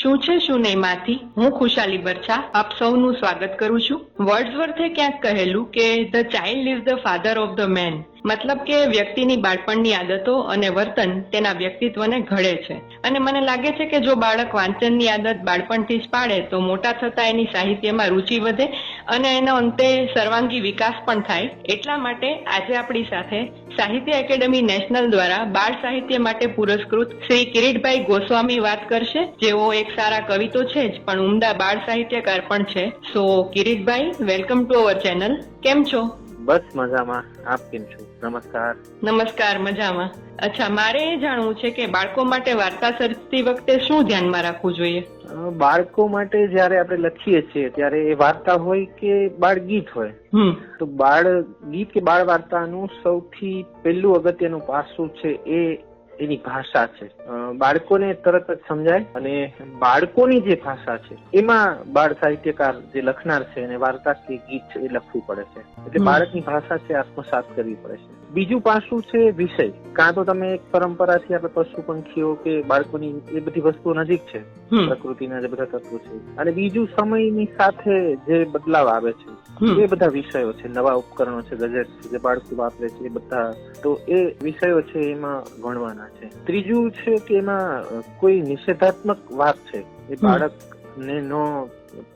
શું છે શું નહીં માંથી હું ખુશાલી બરછા આપ સૌનું સ્વાગત કરું છું. વર્ડસવર્થે ક્યાંક કહેલું કે the child is the father of the man. મતલબ કે વ્યક્તિની બાળપણની આદતો અને વર્તન તેના વ્યક્તિત્વને ઘડે છે. અને મને લાગે છે કે જો બાળક વાંચનની આદત બાળપણથી જ પાડે તો મોટા થતા એની સાહિત્યમાં રુચિ વધે અને એનો અંતે સર્વાંગી વિકાસ પણ થાય. એટલા માટે આજે આપણી સાથે સાહિત્ય એકેડમી નેશનલ દ્વારા બાળ સાહિત્ય માટે પુરસ્કૃત શ્રી કિરીટભાઈ ગોસ્વામી વાત કરશે, જેઓ એક સારા કવિ તો છે જ પણ ઉમદા બાળ સાહિત્યકાર પણ છે. So Kiritbhai, welcome to our channel. કેમ છો? બસ મજામાં. આપ કેમ છો? નમસ્કાર. નમસ્કાર, મજામાં. અચ્છા, મારે એ જાણવું છે કે બાળકો માટે વાર્તા સર્જતી વખતે શું ધ્યાનમાં રાખવું જોઈએ? બાળકો માટે જયારે આપણે લખીએ છીએ ત્યારે એ વાર્તા હોય કે બાળ ગીત હોય, તો બાળ ગીત કે બાળ વાર્તાનું સૌથી પહેલું અગત્યનું પાસું છે એ એની ભાષા છે. બાળકોને તરત જ સમજાય અને બાળકોની જે ભાષા છે એમાં બાળ સાહિત્યકાર જે લખનાર છે એને વાર્તા કે ગીત છે એ લખવું પડે છે. એટલે બાળકની ભાષા છે આત્મસાત કરવી પડે છે. બીજું પાસું છે વિષય. કાં તો તમે એક પરંપરાથી આપણે પશુ પંખીઓ કે બાળકોની એ બધી વસ્તુઓ નજીક છે, પ્રકૃતિના જે બધા તત્વો છે, અને બીજું સમયની સાથે જે બદલાવ આવે છે એ બધા વિષયો છે, નવા ઉપકરણો છે, ગેજેટ છે જે બાળકો વાપરે છે એ બધા, તો એ વિષયો છે એમાં ભણવાના છે. ત્રીજું છે કે એમાં કોઈ નિષેધાત્મક વાત છે એ બાળકને નો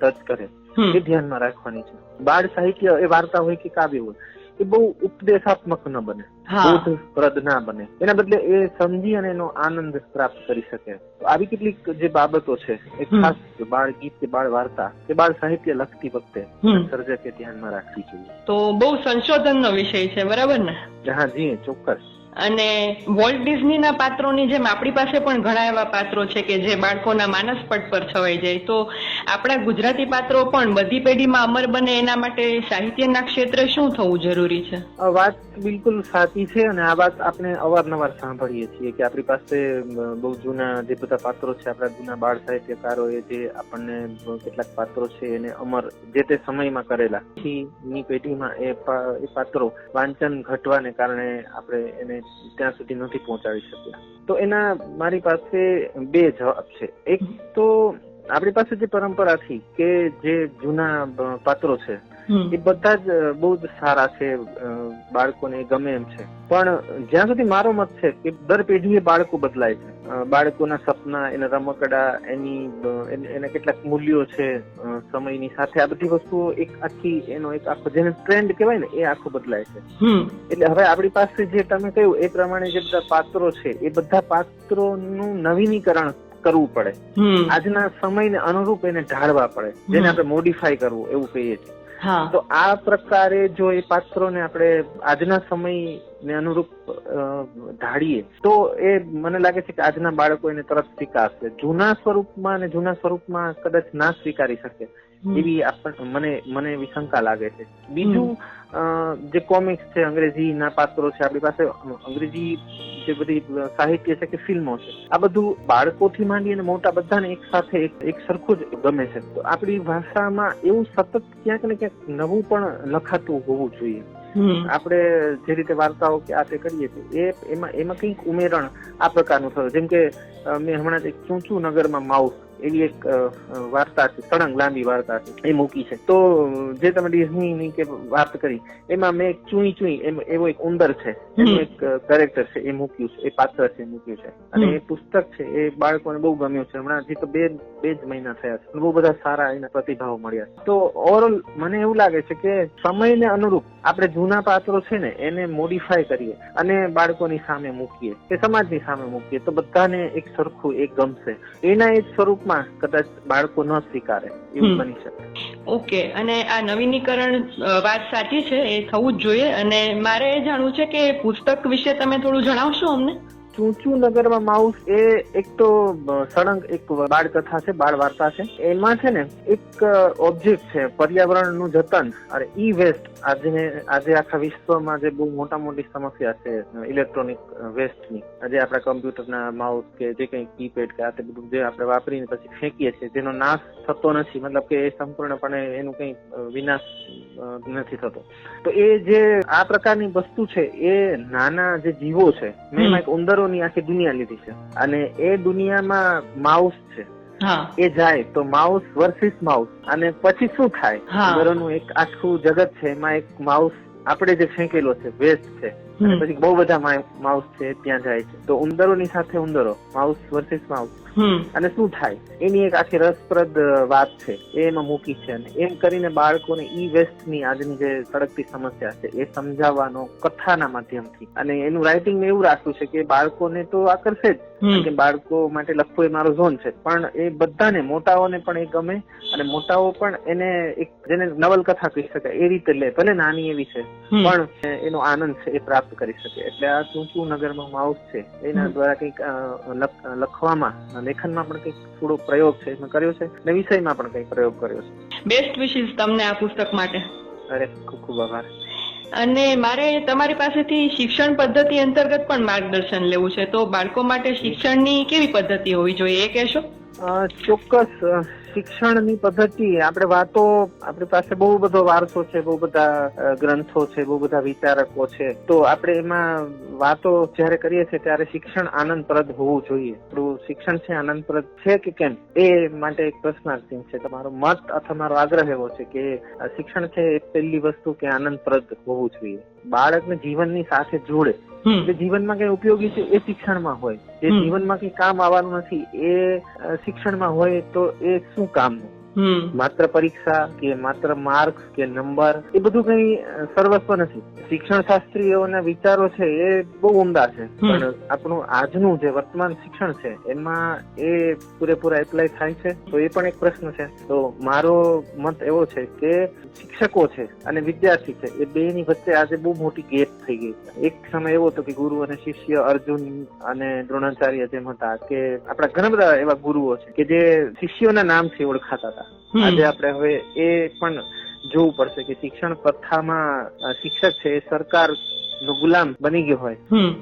ટચ કરે એ ધ્યાનમાં રાખવાની છે. બાળ સાહિત્ય એ વાર્તા હોય કે કાવ્ય હોય એ બહુ ઉપદેશાત્મક ન બને, બોધપ્રદ ના બને. એના બદલે એ સમજી અને એનો આનંદ પ્રાપ્ત કરી શકે. આવી કેટલીક જે બાબતો છે એ ખાસ બાળ ગીત કે બાળ વાર્તા કે બાળ સાહિત્ય લખતી વખતે સર્જકે ધ્યાનમાં રાખવી જોઈએ. તો બહુ સંશોધનનો વિષય છે, બરાબર ને? હા જી, ચોક્કસ. અને વોલ્ટ ડિઝનીના પાત્રોની જેમ આપણી પાસે પણ ઘણા એવા પાત્રો છે કે જે બાળકોના માનસપટ પર છવાઈ જાય. તો આપણા ગુજરાતી પાત્રો પણ બધી પેઢીમાં અમર બને એના માટે સાહિત્યના ક્ષેત્રે શું થવું જરૂરી છે? વાત બિલકુલ સાચી છે અને આ વાત આપણે અવારનવાર સાંભળીએ છીએ કે આપણી પાસે બહુ જૂના જે બધા પાત્રો છે, આપણા જૂના બાળ સાહિત્યકારોએ જે આપણને કેટલાક પાત્રો છે એને અમર જે તે સમયમાં કરેલા, ની પેઢીમાં એ પાત્રો વાંચન ઘટવાને કારણે આપણે એને ત્યાં સુધી નથી પહોંચાડી શક્યા. તો એના મારી પાસે બે જવાબ છે. એક તો આપણી પાસે જે પરંપરાથી કે જે જૂના પાત્રો છે એ બધા જ બહુ જ સારા છે, બાળકોને ગમે એમ છે. પણ જ્યાં સુધી મારો મત છે કે દર પેઢીએ બાળકો બદલાય છે. બાળકોના સપના, એના રમકડા, એના કેટલાક મૂલ્યો છે સમયની સાથે, આ બધી વસ્તુઓ એક આખો જેને ટ્રેન્ડ કહેવાય ને એ આખો બદલાય છે. એટલે હવે આપણી પાસે જે તમે કહ્યું એ પ્રમાણે જે બધા પાત્રો છે એ બધા પાત્રોનું નવીનીકરણ કરવું પડે. આજના સમયને અનુરૂપ એને ઢાળવા પડે, જેને આપણે મોડિફાય કરવું એવું કહીએ છીએ. તો આ પ્રકારે જો એ પાત્રોને આપણે આજના સમયને અનુરૂપ ઢાળીએ તો એ મને લાગે છે કે આજના બાળકો એને તરત સ્વીકારશે. જૂના સ્વરૂપમાં કદાચ ના સ્વીકારી શકે એવી મને એવી શંકા લાગે છે. બીજું જે કોમિક્સ છે, અંગ્રેજીના પાત્રો છે, આપણી પાસે અંગ્રેજી જે બધી સાહિત્ય છે કે ફિલ્મો છે, આ બધું બાળકોથી માંડી અને મોટા બધાને એક સાથે એક સરખું જ ગમે છે. તો આપણી ભાષામાં એવું સતત ક્યાંક ને ક્યાંક નવું પણ લખાતું હોવું જોઈએ. આપણે જે રીતે વાર્તાઓ કે આ તે કરીએ છીએ એમાં કંઈક ઉમેરણ આ પ્રકારનું થયું. જેમ કે મેં હમણાં એક ચૂંચું નગરમાં માઉસ એવી એક વાર્તા છે, સળંગ લાંબી વાર્તા છે, એ મૂકી છે. તો જે તમે ડિઝનીની કે વાત કરી એમાં મેં ચૂઈ એવો એક ઉંદર છે, એનું એક કેરેક્ટર છે એ મૂક્યું છે, એ પાત્ર છે મૂક્યું છે. અને એ પુસ્તક છે એ બાળકોને બહુ ગમ્યું છે. હમણાં હજી તો બે જ મહિના થયા છે, બહુ બધા સારા એના પ્રતિભાવ મળ્યા. તો ઓવરઓલ મને એવું લાગે છે કે સમયને અનુરૂપ આપણે જૂના પાત્રો છે ને એને મોડિફાય કરીએ અને બાળકોની સામે મૂકીએ કે સમાજની સામે મૂકીએ તો બધાને એક સરખું એક ગમશે. એના એક સ્વરૂપમાં કદાચ બાળકો ન સ્વીકારે એવું બની શકે. ઓકે. અને આ નવીનીકરણ વાત સાચી છે, એ થવું જ જોઈએ. અને મારે એ જાણવું છે કે પુસ્તક વિશે તમે થોડું જણાવશો અમને? ચૂંચું નગરમાં માઉસ એ એક તો સળંગ એક બાળ કથા છે, બાળ વાર્તા છે. એમાં છે ને એક ઓબ્જેક્ટ છે, પર્યાવરણનું જતન અને ઈ વેસ્ટ. આજે આખા વિશ્વમાં જે બહુ મોટી સમસ્યા છે ઇલેક્ટ્રોનિક વેસ્ટની, આજે આપણા કમ્પ્યુટરના માઉસ કે જે કંઈ કીપેડ કે આ તે બધું જે આપણે વાપરીને પછી ફેંકીએ છીએ, જેનો નાશ થતો નથી, મતલબ કે એ સંપૂર્ણપણે એનું કંઈ વિનાશ નથી થતો. તો એ જે આ પ્રકારની વસ્તુ છે એ નાના જે જીવો છે, મેં એક ઉંદરોની આખી દુનિયા લીધી છે અને એ દુનિયામાં માઉસ છે. હા એ જાય તો માઉસ વર્સિસ માઉસ, અને પછી શું થાય? હા. ઉંદરોનું એક આખું જગત છે, એમાં એક માઉસ આપણે જે ફેંકેલો છે, વેસ્ટ છે, અને પછી બહુ બધા માઉસ છે ત્યાં જાય છે. તો ઉંદરોની સાથે ઉંદરો, માઉસ વર્સિસ માઉસ, અને શું થાય એની એક આખી રસપ્રદ વાત છે, એ એમાં મૂકી છે. અને એમ કરીને બાળકોને ઈ વેસ્ટ ની આજની જે સળગતી સમસ્યા છે એ સમજાવવાનો કથાના માધ્યમથી, અને એનું રાઇટિંગ મેં એવું રાખ્યું છે કે બાળકોને તો આકર્ષે જ, કે બાળકો માટે લખવો એ મારો ઝોન છે, પણ એ બધાને, મોટાઓને પણ એ ગમે, અને મોટાઓ પણ એને એક જેને નવલકથા કહી શકાય એ રીતે લે, ભલે નાની એવી છે પણ એનો આનંદ છે એ પ્રાપ્ત કરી શકે. એટલે આ ચૂંચું નગરમાં માઉસ છે એના દ્વારા કંઈક લખવામાં, લેખનમાં પણ કંઈક થોડો પ્રયોગ છે મેં કર્યો છે, અને વિષયમાં પણ કંઈક પ્રયોગ કર્યો છે. બેસ્ટ વિશિસ તમને આ પુસ્તક માટે. અરે ખૂબ ખૂબ આભાર. અને મારે તમારી પાસેથી શિક્ષણ પદ્ધતિ અંતર્ગત પણ માર્ગદર્શન લેવું છે, તો બાળકો માટે શિક્ષણની કેવી પદ્ધતિ હોવી જોઈએ એ કહેશો? ચોક્કસ. શિક્ષણની પદ્ધતિ, આપણે વાતો, આપણી પાસે બહુ બધો વારસો છે, બહુ બધા ગ્રંથો છે, બહુ બધા વિચારકો છે, તો આપણે એમાં વાતો જયારે કરીએ છીએ ત્યારે શિક્ષણ આનંદપ્રદ હોવું જોઈએ. આપણું શિક્ષણ છે આનંદપ્રદ છે કે કેમ, એ માટે એક પ્રશ્નાર્થ ચિહ્ન છે. તમારો મત અથવા મારો આગ્રહ એવો છે કે શિક્ષણ છે એ પહેલી વસ્તુ કે આનંદપ્રદ હોવું જોઈએ. બાળકને જીવનની સાથે જોડે, જે જીવનમાં કઈ ઉપયોગી છે એ શિક્ષણમાં હોય, જે જીવનમાં કઈ કામ આવવાનું નથી એ શિક્ષણમાં હોય, તો એ શું કામનું? માત્ર પરીક્ષા કે માત્ર માર્ક્સ કે નંબર એ બધું કઈ સર્વસ્વ નથી. શિક્ષણ શાસ્ત્રીઓના વિચારો છે એ બહુ ઉમદા છે, પણ આપણું આજનું જે વર્તમાન શિક્ષણ છે એમાં એ પૂરેપૂરા એપ્લાય થાય છે, તો એ પણ એક પ્રશ્ન છે. તો મારો મત એવો છે કે શિક્ષકો છે અને વિદ્યાર્થી છે એ બેની વચ્ચે આજે બહુ મોટી ગેપ થઈ ગઈ છે. એક સમય એવો હતો કે ગુરુ અને શિષ્ય, અર્જુન અને દ્રોણાચાર્ય જેમ હતા, કે આપણા ઘણા બધા એવા ગુરુઓ છે કે જે શિષ્યોના નામથી ઓળખાતા હતા. આજે આપણે હવે એ પણ જોવું પડશે કે શિક્ષણ પ્રથામાં શિક્ષક છે એ સરકાર નો ગુલામ બની ગયો હોય.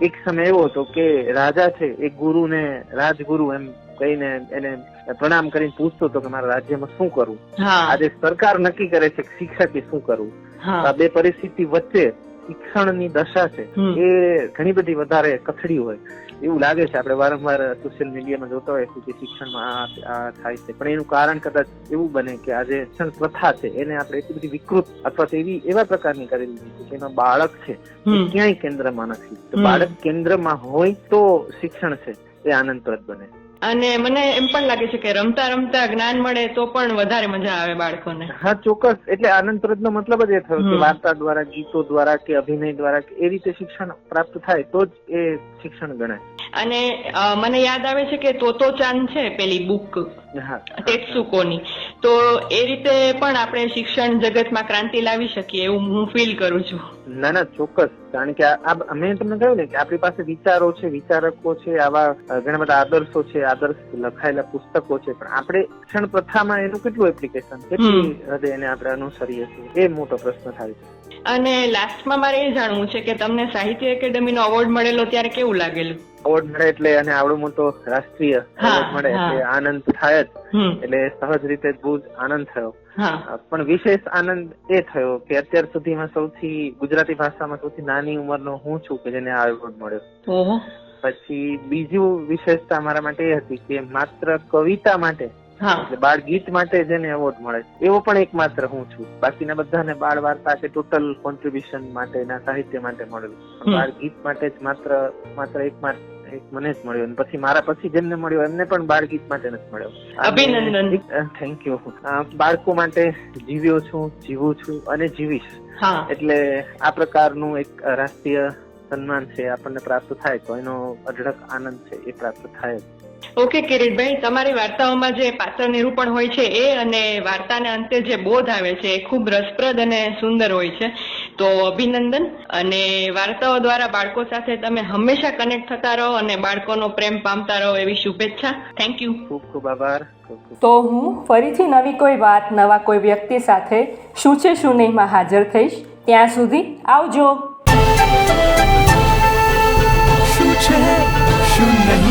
એક સમય એવો હતો કે રાજા છે એ ગુરુને રાજગુરુ એમ કહીને એને પ્રણામ કરીને પૂછતો હતો કે મારા રાજ્યમાં શું કરવું. આજે સરકાર નક્કી કરે છે કે શિક્ષકે શું કરવું. આ બે પરિસ્થિતિ વચ્ચે શિક્ષણની દશા છે એ ઘણી બધી વધારે કથળી હોય એવું લાગે છે. આપણે વારંવાર સોશિયલ મીડિયામાં જોતા હોય કે શિક્ષણમાં આ થાય છે, પણ એનું કારણ કદાચ એવું બને કે આજે શિક્ષણ પ્રથા છે એને આપણે એટલી બધી વિકૃત અથવા તો એવા પ્રકારની કરી દીધી છે કે એમાં બાળક છે એ ક્યાંય કેન્દ્રમાં નથી. તો બાળક કેન્દ્રમાં હોય તો શિક્ષણ છે એ આનંદપ્રદ બને. અને મને એમ પણ લાગે છે કે રમતા રમતા જ્ઞાન મળે તો પણ વધારે મજા આવે બાળકોને. હા ચોક્કસ. એટલે આનંદપ્રદ નો મતલબ જ એ થયો કે વાર્તા દ્વારા, ગીતો દ્વારા કે અભિનય દ્વારા એ રીતે શિક્ષણ પ્રાપ્ત થાય તો જ એ શિક્ષણ ગણાય. અને મને યાદ આવે છે કે તોતો ચાંદ છે પેલી બુક ટેટ્સુકોની, તો એ રીતે પણ આપણે શિક્ષણ જગતમાં ક્રાંતિ લાવી શકીએ એવું હું ફીલ કરું છું. ના ના ચોક્કસ. કારણ કે મેં તમને કહ્યું ને કે આપણી પાસે વિચારો છે, વિચારકો છે, આવા ઘણા બધા આદર્શો છે, આદર્શ લખાયેલા પુસ્તકો છે, પણ આપણે શિક્ષણ પ્રથામાં એનું કેટલું એપ્લિકેશન, કેટલી હદે એને આપણે અનુસરીએ છીએ એ મોટો પ્રશ્ન થાય છે. અને લાસ્ટમાં મારે એ જાણવું છે કે તમને સાહિત્ય એકેડેમીનો એવોર્ડ મળેલો ત્યારે કેવું લાગેલું? એવોર્ડ મળે એટલે અને આવડો મોટો રાષ્ટ્રીય એવોર્ડ મળે એટલે આનંદ થાય જ. એટલે સહજ રીતે બહુ જ આનંદ થયો. પણ વિશેષ આનંદ એ થયો કે અત્યાર સુધીમાં સૌથી ગુજરાતી ભાષામાં સૌથી નાની ઉંમરનો હું છું કે જેને આ એવોર્ડ મળ્યો. પછી બીજું વિશેષતા મારા માટે એ હતી કે માત્ર કવિતા માટે, એટલે બાળ ગીત માટે જેને એવોર્ડ મળે એવો પણ એક માત્ર હું છું. બાકીના બધાને બાળ વાર્તા કે ટોટલ કોન્ટ્રીબ્યુશન માટેના સાહિત્ય માટે મળેલું, બાળ ગીત માટે જ માત્ર એક મને જ મળ્યો. પછી મારા પછી જેમને મળ્યો એમને પણ બાળ ગીત માટે નથી મળ્યો. અભિનંદન. Thank you. બાળકો માટે જીવ્યો છું, જીવું છું અને જીવીશ. એટલે આ પ્રકારનું એક રાષ્ટ્રીય સન્માન છે આપણને પ્રાપ્ત થાય તો એનો અઢળક આનંદ છે એ પ્રાપ્ત થાય. ઓકે કિરીટભાઈ, તમારી વાર્તાઓમાં જે પાત્ર નિરૂપણ હોય છે એ અને વાર્તાના અંતે જે બોધ આવે છે એ ખૂબ રસપ્રદ અને સુંદર હોય છે, તો અભિનંદન. અને વાર્તાઓ દ્વારા બાળકો સાથે તમે હંમેશા કનેક્ટ થતા રહો અને બાળકોનો પ્રેમ પામતા રહો એવી શુભેચ્છા. Thank you. ખૂબ ખૂબ આભાર. તો હું ફરીથી નવી કોઈ વાત, નવા કોઈ વ્યક્તિ સાથે શું છે શું નહીંમાં હાજર થઈશ. ત્યાં સુધી આવજો. શું છે શું નહીં.